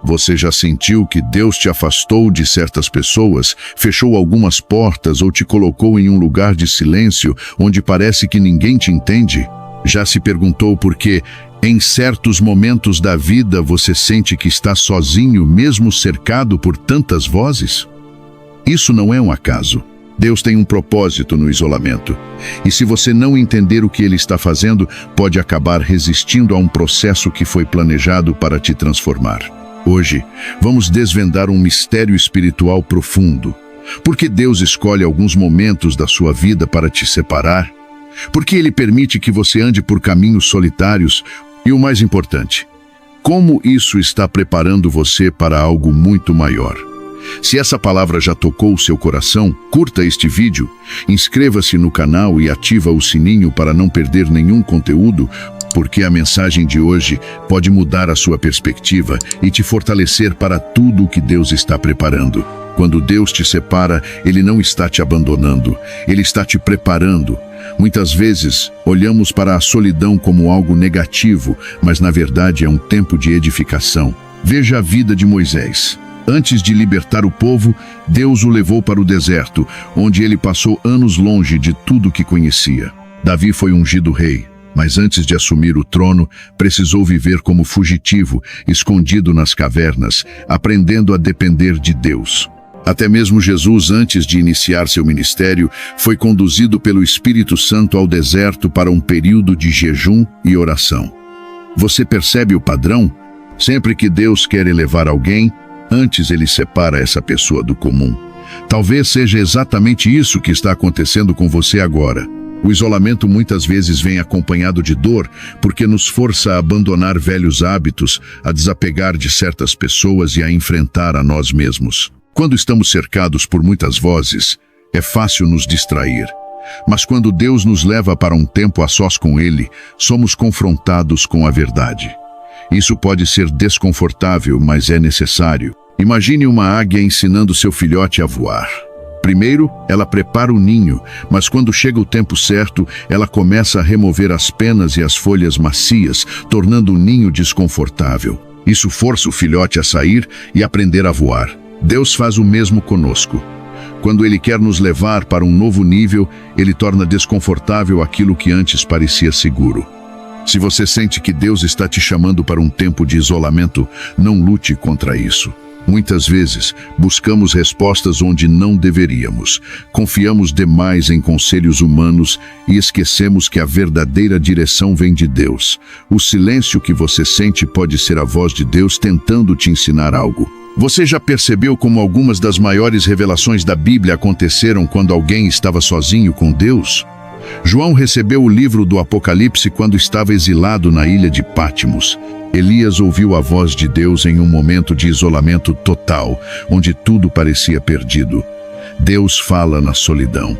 Você já sentiu que Deus te afastou de certas pessoas, fechou algumas portas ou te colocou em um lugar de silêncio onde parece que ninguém te entende? Já se perguntou por que, em certos momentos da vida, você sente que está sozinho, mesmo cercado por tantas vozes? Isso não é um acaso. Deus tem um propósito no isolamento. E se você não entender o que Ele está fazendo, pode acabar resistindo a um processo que foi planejado para te transformar. Hoje, vamos desvendar um mistério espiritual profundo. Por que Deus escolhe alguns momentos da sua vida para te separar? Por que Ele permite que você ande por caminhos solitários? E o mais importante, como isso está preparando você para algo muito maior? Se essa palavra já tocou o seu coração, curta este vídeo, inscreva-se no canal e ativa o sininho para não perder nenhum conteúdo, porque a mensagem de hoje pode mudar a sua perspectiva e te fortalecer para tudo o que Deus está preparando. Quando Deus te separa, Ele não está te abandonando, Ele está te preparando. Muitas vezes, olhamos para a solidão como algo negativo, mas na verdade é um tempo de edificação. Veja a vida de Moisés. Antes de libertar o povo, Deus o levou para o deserto, onde ele passou anos longe de tudo que conhecia. Davi foi ungido rei, mas antes de assumir o trono, precisou viver como fugitivo, escondido nas cavernas, aprendendo a depender de Deus. Até mesmo Jesus, antes de iniciar seu ministério, foi conduzido pelo Espírito Santo ao deserto para um período de jejum e oração. Você percebe o padrão? Sempre que Deus quer elevar alguém, antes Ele separa essa pessoa do comum. Talvez seja exatamente isso que está acontecendo com você agora. O isolamento muitas vezes vem acompanhado de dor, porque nos força a abandonar velhos hábitos, a desapegar de certas pessoas e a enfrentar a nós mesmos. Quando estamos cercados por muitas vozes, é fácil nos distrair. Mas quando Deus nos leva para um tempo a sós com Ele, somos confrontados com a verdade. Isso pode ser desconfortável, mas é necessário. Imagine uma águia ensinando seu filhote a voar. Primeiro, ela prepara o ninho, mas quando chega o tempo certo, ela começa a remover as penas e as folhas macias, tornando o ninho desconfortável. Isso força o filhote a sair e aprender a voar. Deus faz o mesmo conosco. Quando Ele quer nos levar para um novo nível, Ele torna desconfortável aquilo que antes parecia seguro. Se você sente que Deus está te chamando para um tempo de isolamento, não lute contra isso. Muitas vezes, buscamos respostas onde não deveríamos. Confiamos demais em conselhos humanos e esquecemos que a verdadeira direção vem de Deus. O silêncio que você sente pode ser a voz de Deus tentando te ensinar algo. Você já percebeu como algumas das maiores revelações da Bíblia aconteceram quando alguém estava sozinho com Deus? João recebeu o livro do Apocalipse quando estava exilado na ilha de Patmos. Elias ouviu a voz de Deus em um momento de isolamento total, onde tudo parecia perdido. Deus fala na solidão.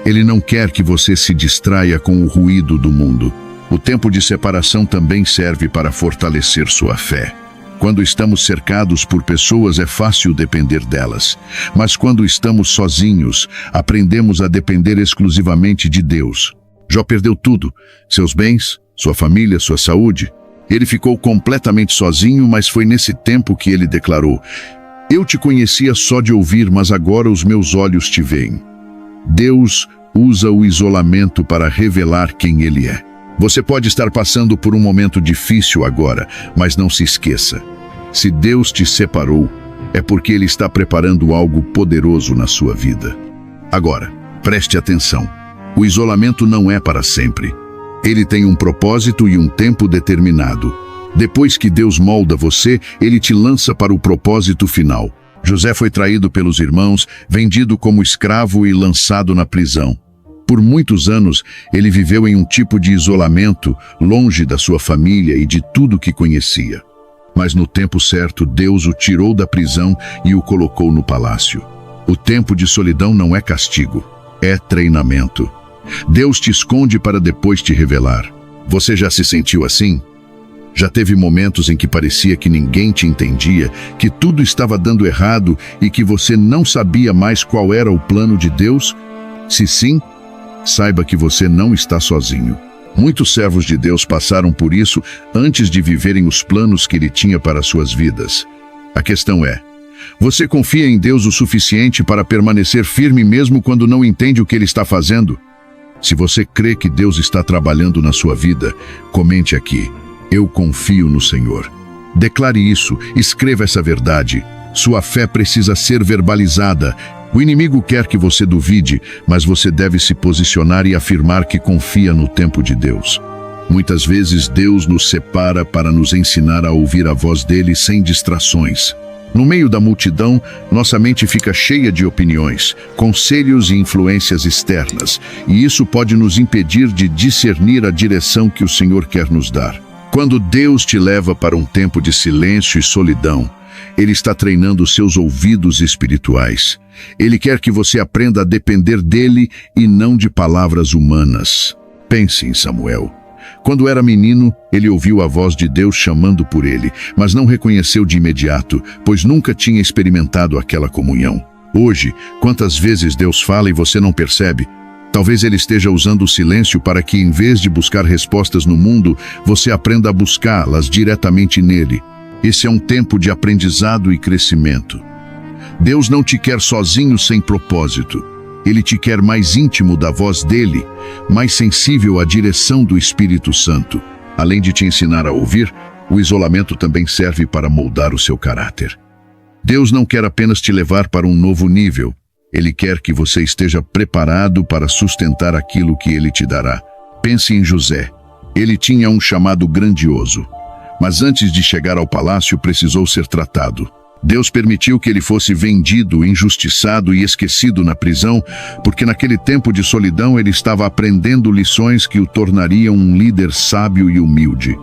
Ele não quer que você se distraia com o ruído do mundo. O tempo de separação também serve para fortalecer sua fé. Quando estamos cercados por pessoas, é fácil depender delas. Mas quando estamos sozinhos, aprendemos a depender exclusivamente de Deus. Jó perdeu tudo: seus bens, sua família, sua saúde. Ele ficou completamente sozinho, mas foi nesse tempo que ele declarou: "Eu te conhecia só de ouvir, mas agora os meus olhos te veem." Deus usa o isolamento para revelar quem Ele é. Você pode estar passando por um momento difícil agora, mas não se esqueça. Se Deus te separou, é porque Ele está preparando algo poderoso na sua vida. Agora, preste atenção. O isolamento não é para sempre. Ele tem um propósito e um tempo determinado. Depois que Deus molda você, Ele te lança para o propósito final. José foi traído pelos irmãos, vendido como escravo e lançado na prisão. Por muitos anos, ele viveu em um tipo de isolamento, longe da sua família e de tudo que conhecia. Mas no tempo certo, Deus o tirou da prisão e o colocou no palácio. O tempo de solidão não é castigo, é treinamento. Deus te esconde para depois te revelar. Você já se sentiu assim? Já teve momentos em que parecia que ninguém te entendia, que tudo estava dando errado e que você não sabia mais qual era o plano de Deus? Se sim, saiba que você não está sozinho. Muitos servos de Deus passaram por isso antes de viverem os planos que Ele tinha para suas vidas. A questão é: você confia em Deus o suficiente para permanecer firme mesmo quando não entende o que Ele está fazendo? Se você crê que Deus está trabalhando na sua vida, comente aqui: eu confio no Senhor. Declare isso, escreva essa verdade. Sua fé precisa ser verbalizada. O inimigo quer que você duvide, mas você deve se posicionar e afirmar que confia no tempo de Deus. Muitas vezes Deus nos separa para nos ensinar a ouvir a voz dele sem distrações. No meio da multidão, nossa mente fica cheia de opiniões, conselhos e influências externas, e isso pode nos impedir de discernir a direção que o Senhor quer nos dar. Quando Deus te leva para um tempo de silêncio e solidão, Ele está treinando seus ouvidos espirituais. Ele quer que você aprenda a depender dele e não de palavras humanas. Pense em Samuel. Quando era menino, ele ouviu a voz de Deus chamando por ele, mas não reconheceu de imediato, pois nunca tinha experimentado aquela comunhão. Hoje, quantas vezes Deus fala e você não percebe? Talvez Ele esteja usando o silêncio para que, em vez de buscar respostas no mundo, você aprenda a buscá-las diretamente nele. Esse é um tempo de aprendizado e crescimento. Deus não te quer sozinho sem propósito. Ele te quer mais íntimo da voz dele, mais sensível à direção do Espírito Santo. Além de te ensinar a ouvir, o isolamento também serve para moldar o seu caráter. Deus não quer apenas te levar para um novo nível. Ele quer que você esteja preparado para sustentar aquilo que Ele te dará. Pense em José. Ele tinha um chamado grandioso, mas antes de chegar ao palácio precisou ser tratado. Deus permitiu que ele fosse vendido, injustiçado e esquecido na prisão, porque naquele tempo de solidão ele estava aprendendo lições que o tornariam um líder sábio e humilde.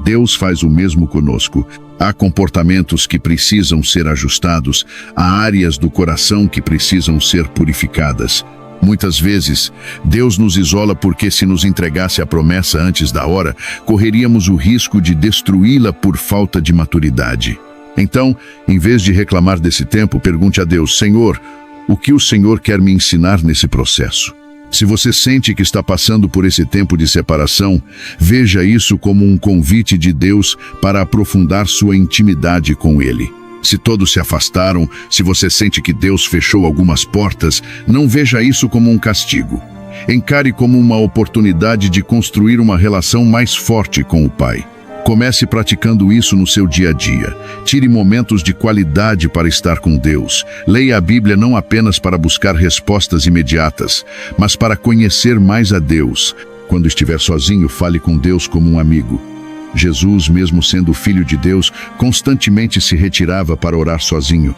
Deus faz o mesmo conosco. Há comportamentos que precisam ser ajustados, há áreas do coração que precisam ser purificadas. Muitas vezes, Deus nos isola porque, se nos entregasse a promessa antes da hora, correríamos o risco de destruí-la por falta de maturidade. Então, em vez de reclamar desse tempo, pergunte a Deus: Senhor, o que o Senhor quer me ensinar nesse processo? Se você sente que está passando por esse tempo de separação, veja isso como um convite de Deus para aprofundar sua intimidade com Ele. Se todos se afastaram, se você sente que Deus fechou algumas portas, não veja isso como um castigo. Encare como uma oportunidade de construir uma relação mais forte com o Pai. Comece praticando isso no seu dia a dia. Tire momentos de qualidade para estar com Deus. Leia a Bíblia não apenas para buscar respostas imediatas, mas para conhecer mais a Deus. Quando estiver sozinho, fale com Deus como um amigo. Jesus, mesmo sendo filho de Deus, constantemente se retirava para orar sozinho,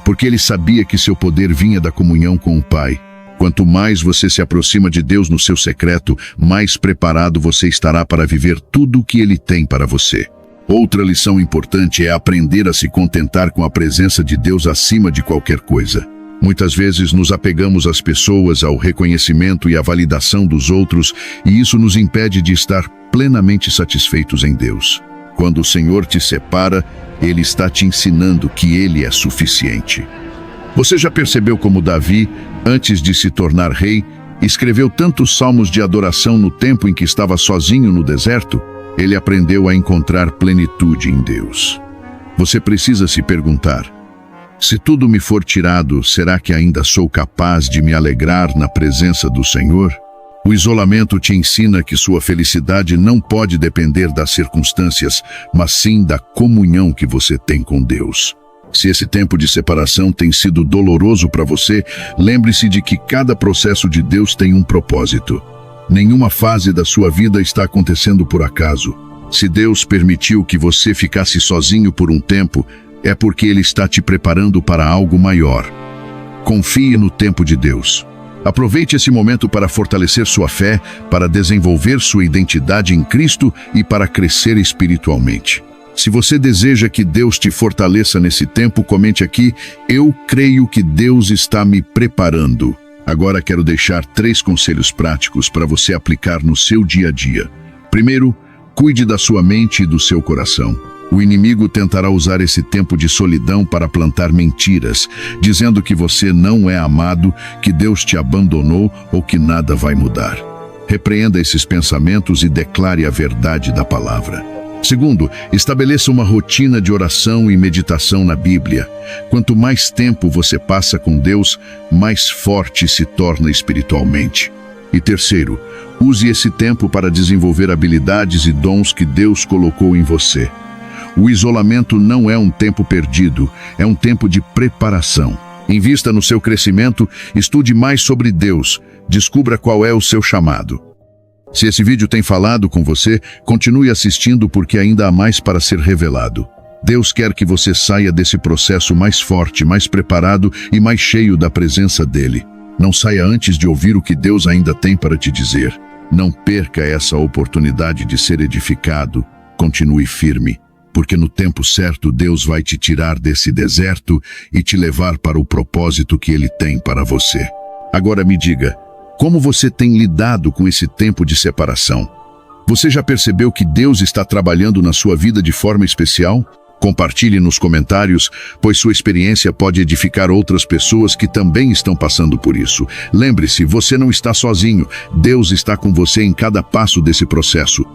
porque ele sabia que seu poder vinha da comunhão com o Pai. Quanto mais você se aproxima de Deus no seu secreto, mais preparado você estará para viver tudo o que Ele tem para você. Outra lição importante é aprender a se contentar com a presença de Deus acima de qualquer coisa. Muitas vezes nos apegamos às pessoas, ao reconhecimento e à validação dos outros, e isso nos impede de estar plenamente satisfeitos em Deus. Quando o Senhor te separa, Ele está te ensinando que Ele é suficiente. Você já percebeu como Davi, antes de se tornar rei, escreveu tantos salmos de adoração no tempo em que estava sozinho no deserto? Ele aprendeu a encontrar plenitude em Deus. Você precisa se perguntar: se tudo me for tirado, será que ainda sou capaz de me alegrar na presença do Senhor? O isolamento te ensina que sua felicidade não pode depender das circunstâncias, mas sim da comunhão que você tem com Deus. Se esse tempo de separação tem sido doloroso para você, lembre-se de que cada processo de Deus tem um propósito. Nenhuma fase da sua vida está acontecendo por acaso. Se Deus permitiu que você ficasse sozinho por um tempo, é porque Ele está te preparando para algo maior. Confie no tempo de Deus. Aproveite esse momento para fortalecer sua fé, para desenvolver sua identidade em Cristo e para crescer espiritualmente. Se você deseja que Deus te fortaleça nesse tempo, comente aqui: eu creio que Deus está me preparando. Agora quero deixar 3 conselhos práticos para você aplicar no seu dia a dia. Primeiro, cuide da sua mente e do seu coração. O inimigo tentará usar esse tempo de solidão para plantar mentiras, dizendo que você não é amado, que Deus te abandonou ou que nada vai mudar. Repreenda esses pensamentos e declare a verdade da palavra. Segundo, estabeleça uma rotina de oração e meditação na Bíblia. Quanto mais tempo você passa com Deus, mais forte se torna espiritualmente. E terceiro, use esse tempo para desenvolver habilidades e dons que Deus colocou em você. O isolamento não é um tempo perdido, é um tempo de preparação. Invista no seu crescimento, estude mais sobre Deus, descubra qual é o seu chamado. Se esse vídeo tem falado com você, continue assistindo porque ainda há mais para ser revelado. Deus quer que você saia desse processo mais forte, mais preparado e mais cheio da presença dele. Não saia antes de ouvir o que Deus ainda tem para te dizer. Não perca essa oportunidade de ser edificado. Continue firme, porque no tempo certo Deus vai te tirar desse deserto e te levar para o propósito que Ele tem para você. Agora me diga, como você tem lidado com esse tempo de separação? Você já percebeu que Deus está trabalhando na sua vida de forma especial? Compartilhe nos comentários, pois sua experiência pode edificar outras pessoas que também estão passando por isso. Lembre-se, você não está sozinho. Deus está com você em cada passo desse processo.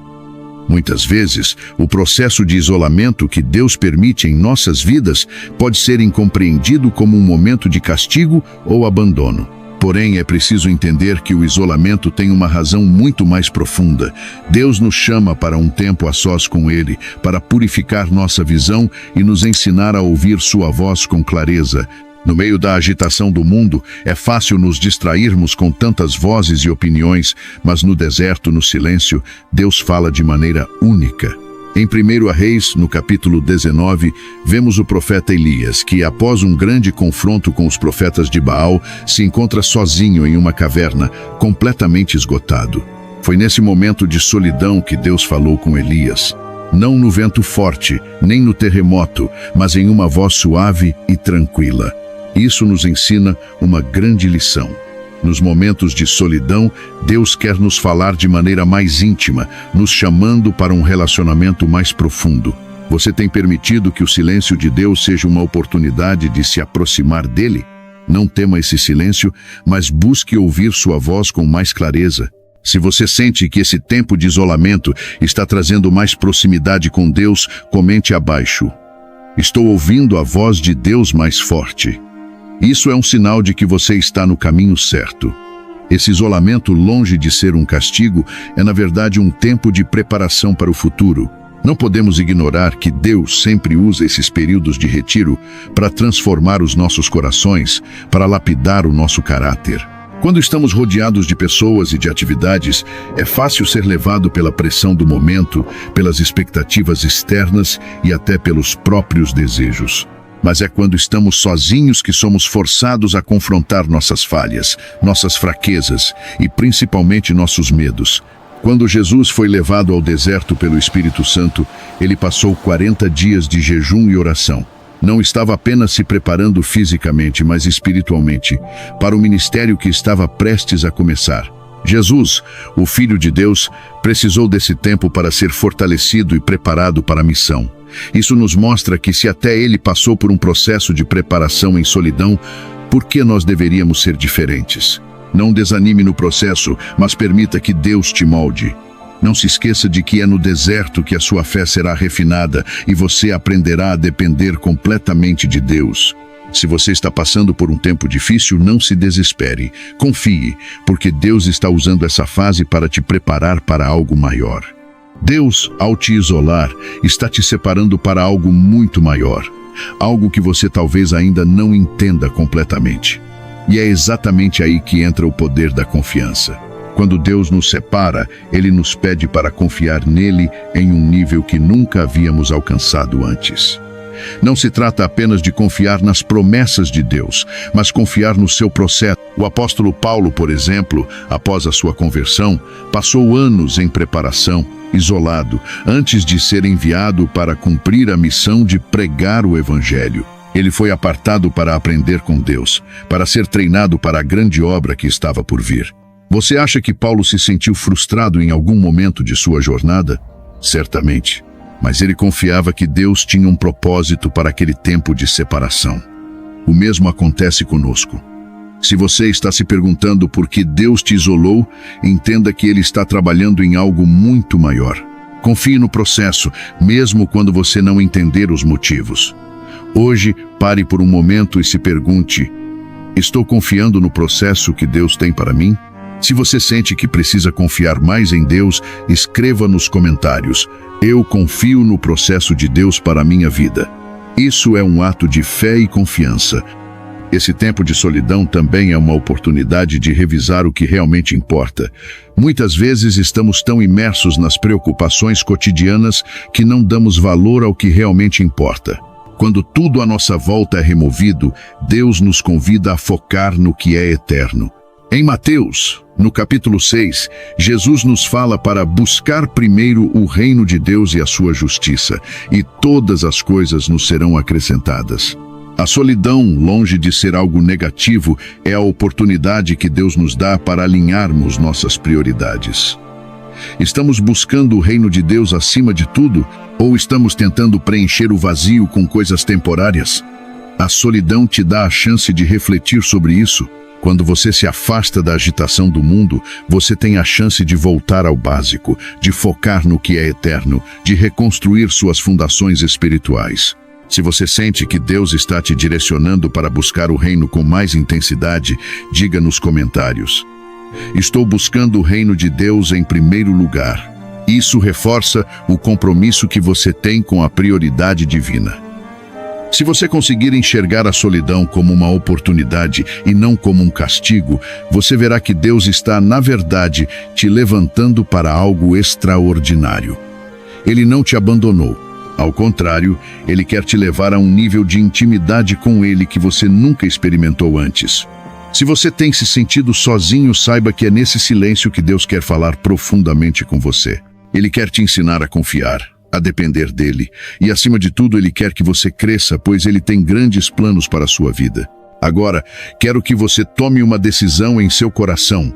Muitas vezes, o processo de isolamento que Deus permite em nossas vidas pode ser incompreendido como um momento de castigo ou abandono. Porém, é preciso entender que o isolamento tem uma razão muito mais profunda. Deus nos chama para um tempo a sós com Ele, para purificar nossa visão e nos ensinar a ouvir sua voz com clareza. No meio da agitação do mundo, é fácil nos distrairmos com tantas vozes e opiniões, mas no deserto, no silêncio, Deus fala de maneira única. Em 1 Reis, no capítulo 19, vemos o profeta Elias, que após um grande confronto com os profetas de Baal, se encontra sozinho em uma caverna, completamente esgotado. Foi nesse momento de solidão que Deus falou com Elias. Não no vento forte, nem no terremoto, mas em uma voz suave e tranquila. Isso nos ensina uma grande lição. Nos momentos de solidão, Deus quer nos falar de maneira mais íntima, nos chamando para um relacionamento mais profundo. Você tem permitido que o silêncio de Deus seja uma oportunidade de se aproximar dele? Não tema esse silêncio, mas busque ouvir sua voz com mais clareza. Se você sente que esse tempo de isolamento está trazendo mais proximidade com Deus, comente abaixo. Estou ouvindo a voz de Deus mais forte. Isso é um sinal de que você está no caminho certo. Esse isolamento, longe de ser um castigo, é na verdade um tempo de preparação para o futuro. Não podemos ignorar que Deus sempre usa esses períodos de retiro para transformar os nossos corações, para lapidar o nosso caráter. Quando estamos rodeados de pessoas e de atividades, é fácil ser levado pela pressão do momento, pelas expectativas externas e até pelos próprios desejos. Mas é quando estamos sozinhos que somos forçados a confrontar nossas falhas, nossas fraquezas e principalmente nossos medos. Quando Jesus foi levado ao deserto pelo Espírito Santo, ele passou 40 dias de jejum e oração. Não estava apenas se preparando fisicamente, mas espiritualmente, para o ministério que estava prestes a começar. Jesus, o Filho de Deus, precisou desse tempo para ser fortalecido e preparado para a missão. Isso nos mostra que se até ele passou por um processo de preparação em solidão, por que nós deveríamos ser diferentes? Não desanime no processo, mas permita que Deus te molde. Não se esqueça de que é no deserto que a sua fé será refinada e você aprenderá a depender completamente de Deus. Se você está passando por um tempo difícil, não se desespere. Confie, porque Deus está usando essa fase para te preparar para algo maior. Deus, ao te isolar, está te separando para algo muito maior. Algo que você talvez ainda não entenda completamente. E é exatamente aí que entra o poder da confiança. Quando Deus nos separa, Ele nos pede para confiar nele em um nível que nunca havíamos alcançado antes. Não se trata apenas de confiar nas promessas de Deus, mas confiar no seu processo. O apóstolo Paulo, por exemplo, após a sua conversão, passou anos em preparação, isolado, antes de ser enviado para cumprir a missão de pregar o Evangelho. Ele foi apartado para aprender com Deus, para ser treinado para a grande obra que estava por vir. Você acha que Paulo se sentiu frustrado em algum momento de sua jornada? Certamente. Mas ele confiava que Deus tinha um propósito para aquele tempo de separação. O mesmo acontece conosco. Se você está se perguntando por que Deus te isolou, entenda que Ele está trabalhando em algo muito maior. Confie no processo, mesmo quando você não entender os motivos. Hoje, pare por um momento e se pergunte: estou confiando no processo que Deus tem para mim? Se você sente que precisa confiar mais em Deus, escreva nos comentários: eu confio no processo de Deus para a minha vida. Isso é um ato de fé e confiança. Esse tempo de solidão também é uma oportunidade de revisar o que realmente importa. Muitas vezes estamos tão imersos nas preocupações cotidianas que não damos valor ao que realmente importa. Quando tudo à nossa volta é removido, Deus nos convida a focar no que é eterno. Em Mateus, no capítulo 6, Jesus nos fala para buscar primeiro o reino de Deus e a sua justiça, e todas as coisas nos serão acrescentadas. A solidão, longe de ser algo negativo, é a oportunidade que Deus nos dá para alinharmos nossas prioridades. Estamos buscando o reino de Deus acima de tudo, ou estamos tentando preencher o vazio com coisas temporárias? A solidão te dá a chance de refletir sobre isso. Quando você se afasta da agitação do mundo, você tem a chance de voltar ao básico, de focar no que é eterno, de reconstruir suas fundações espirituais. Se você sente que Deus está te direcionando para buscar o reino com mais intensidade, diga nos comentários: estou buscando o reino de Deus em primeiro lugar. Isso reforça o compromisso que você tem com a prioridade divina. Se você conseguir enxergar a solidão como uma oportunidade e não como um castigo, você verá que Deus está, na verdade, te levantando para algo extraordinário. Ele não te abandonou. Ao contrário, Ele quer te levar a um nível de intimidade com Ele que você nunca experimentou antes. Se você tem se sentido sozinho, saiba que é nesse silêncio que Deus quer falar profundamente com você. Ele quer te ensinar a confiar, a depender dele, e acima de tudo Ele quer que você cresça, pois Ele tem grandes planos para a sua vida. Agora, quero que você tome uma decisão em seu coração.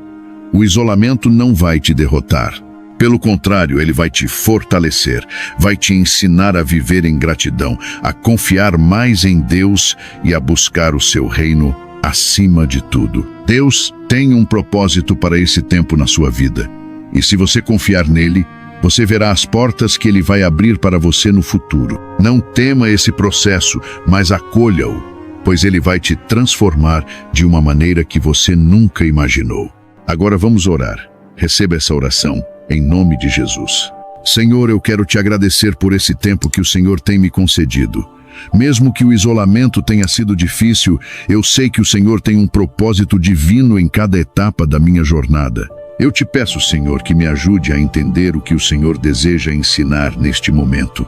O isolamento não vai te derrotar. Pelo contrário, ele vai te fortalecer, vai te ensinar a viver em gratidão, a confiar mais em Deus e a buscar o seu reino acima de tudo. Deus tem um propósito para esse tempo na sua vida. E se você confiar nele, você verá as portas que ele vai abrir para você no futuro. Não tema esse processo, mas acolha-o, pois ele vai te transformar de uma maneira que você nunca imaginou. Agora vamos orar. Receba essa oração. Em nome de Jesus. Senhor, eu quero te agradecer por esse tempo que o Senhor tem me concedido. Mesmo que o isolamento tenha sido difícil, eu sei que o Senhor tem um propósito divino em cada etapa da minha jornada. Eu te peço, Senhor, que me ajude a entender o que o Senhor deseja ensinar neste momento.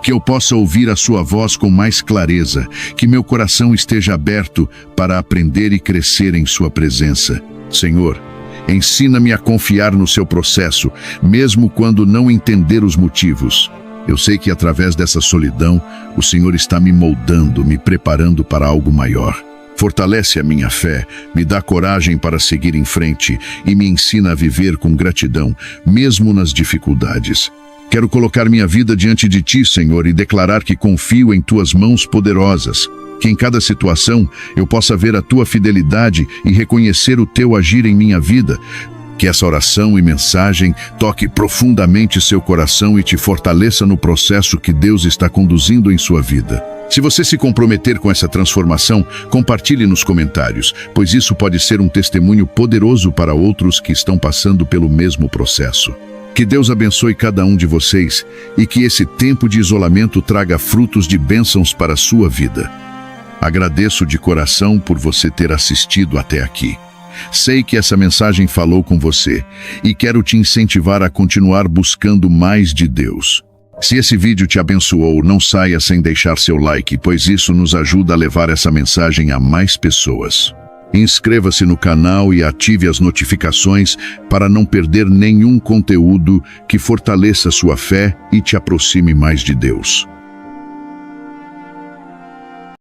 Que eu possa ouvir a sua voz com mais clareza, que meu coração esteja aberto para aprender e crescer em sua presença. Senhor, ensina-me a confiar no seu processo, mesmo quando não entender os motivos. Eu sei que através dessa solidão, o Senhor está me moldando, me preparando para algo maior. Fortalece a minha fé, me dá coragem para seguir em frente e me ensina a viver com gratidão, mesmo nas dificuldades. Quero colocar minha vida diante de ti, Senhor, e declarar que confio em tuas mãos poderosas. Que em cada situação eu possa ver a tua fidelidade e reconhecer o teu agir em minha vida. Que essa oração e mensagem toque profundamente seu coração e te fortaleça no processo que Deus está conduzindo em sua vida. Se você se comprometer com essa transformação, compartilhe nos comentários, pois isso pode ser um testemunho poderoso para outros que estão passando pelo mesmo processo. Que Deus abençoe cada um de vocês e que esse tempo de isolamento traga frutos de bênçãos para a sua vida. Agradeço de coração por você ter assistido até aqui. Sei que essa mensagem falou com você e quero te incentivar a continuar buscando mais de Deus. Se esse vídeo te abençoou, não saia sem deixar seu like, pois isso nos ajuda a levar essa mensagem a mais pessoas. Inscreva-se no canal e ative as notificações para não perder nenhum conteúdo que fortaleça sua fé e te aproxime mais de Deus.